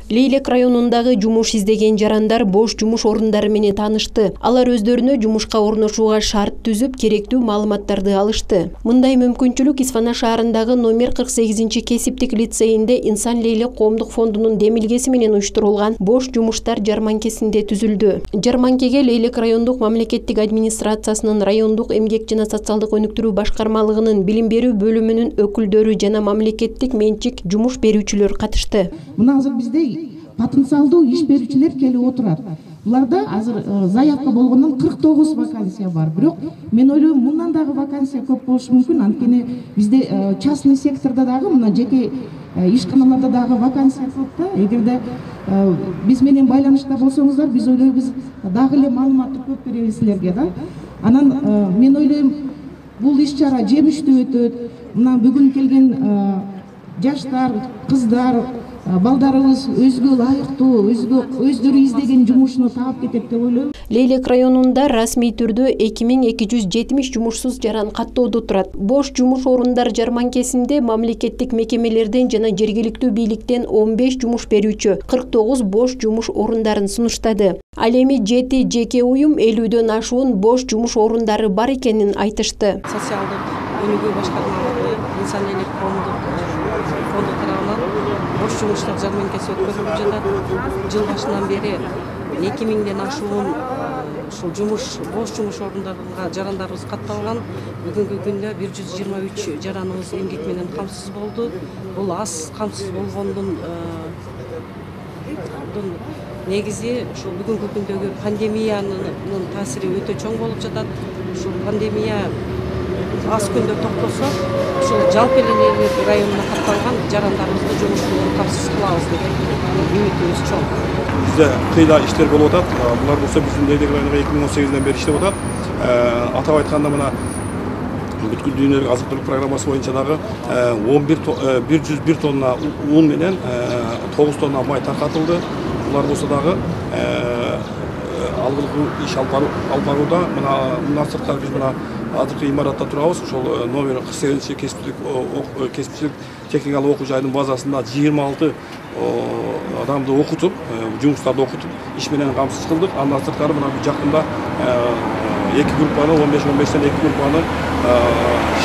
Leйлек районундагы жумуш издеген жарандар бош жумуш орундары менен таанышты. Алар өздөрүнө жумушка орношууга шарт түзүп, керектүү маалыматтарды алышты. Мындай мүмкүнчүлүк Исфана шаарындагы номер 48-кесиптик лицейинде Инсан Лейлек коомдук фондунун демилгеси менен уюштурулган бош жумуштар жарманкесинде түзүлдү. Жарманкеге Лейлек райондук мамлекеттик администрациясынын райондук эмгек жана социалдык өнүктүрүү башкармалыгынын билим берүү бөлүмүнүн өкүлдөрү жана мамлекеттик менчик жумуш берүүчүлөр катышты. Мына азыр бизде потенциалдуу иш берүүчүлөр келип отурат. Буларда азыр заявка болгондон 49 вакансия бар. Бирок мен ойлойм, мындан дагы вакансия көп болушу мүмкүн. Анткени бизде частный секторда дагы, мына жеке ишканаларда дагы вакансия көп да. Эгерде биз менен байланышта болсоңуздар, биз ойлойбуз дагы эле маалыматты көп беребиз силерге да. Анан мен ойлойм, бул иш-чара жемиштүү өтөт. Мына бүгүн келген жаштар, кыздар, балдарыбыз өзгө ылайыктуу, өздөрү издеген жумушуну таап кетет деп ойлойм. Лейлек районунда расмий түрдө 2270 жумушсуз жаран каттоодо турат. Бош жумуш орундар жарманкесинде мамлекеттик мекемелерден жана жергиликтүү бийликтен 15 жумуш берүүчү 49 бош жумуш орундарын сунуштады. Ал эми 7 жеке уюм 50дөн ашуун бош жумуш орундары бар экенин айтышты. Социалдык өнүгүү башкармалыгы Инсан Лейлек коомдук фонду тарабынан бош жумуштар жарманкеси өткөрүлүп жатат. Жыл башынан бери 2000ден ашуун ушул бош жумуш орундарына жарандарыбыз катталган. Бүгүнкү күндө 123 жараныбыз эмгек менен камсыз болду. Бул аз камсыз болгондун негизи ушул бүгүнкү күндөгү пандемиянын таасири өтө чоң болуп жатат. Ушул пандемия аз күндө токтосо, ушул жалпы эле Лейлек районуна катталган жарандарыбызды жумуш менен камсыз кылабыз деген үмүтүбүз чоң. Бизде кыйла иштер болуп атат. Булар болсо биздин Лейлек районуга 2018ден бери иштеп атат. Атап айтканда мына бүткүл дүйнөлүк азык-түлүк программасы боюнча дагы 101 тонна un менен 9 тонна май таркатылды. Булар болсо дагы алгылуу иш алып барууда. Мына сырткары биз мына азыркы имаратта турабыз. Ошол номер 48-кесипчилик техникалык окуу жайынын базасында 26 адамды окутуп, жумуштарды окутуп, иш менен камсыз кылдык. Андан сырткары мына жакында 2 группаны, 15-15тен 2 группаны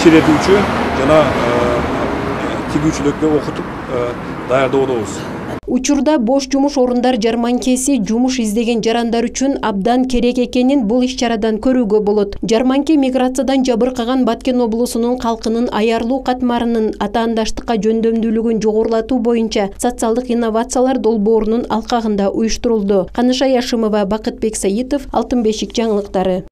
ширетүүчү жана тигүүчүлөргө окутуп даярдоодобуз. Учурда бош жумуш орундар жарманкеси жумуш издеген жарандар үчүн абдан керек экенин бул иш-чарадан көрүүгө болот. Жарманке миграциядан жабыркаган Баткен облусунун калкынын аярлуу катмарынын атаандаштыкка жөндөмдүүлүгүн жогорулатуу боюнча социалдык инновациялар долбоорунун алкагында уюштурулду. Каныша Яшымова, Бакытбек Саитов, Алтын бешик жаңылыктары.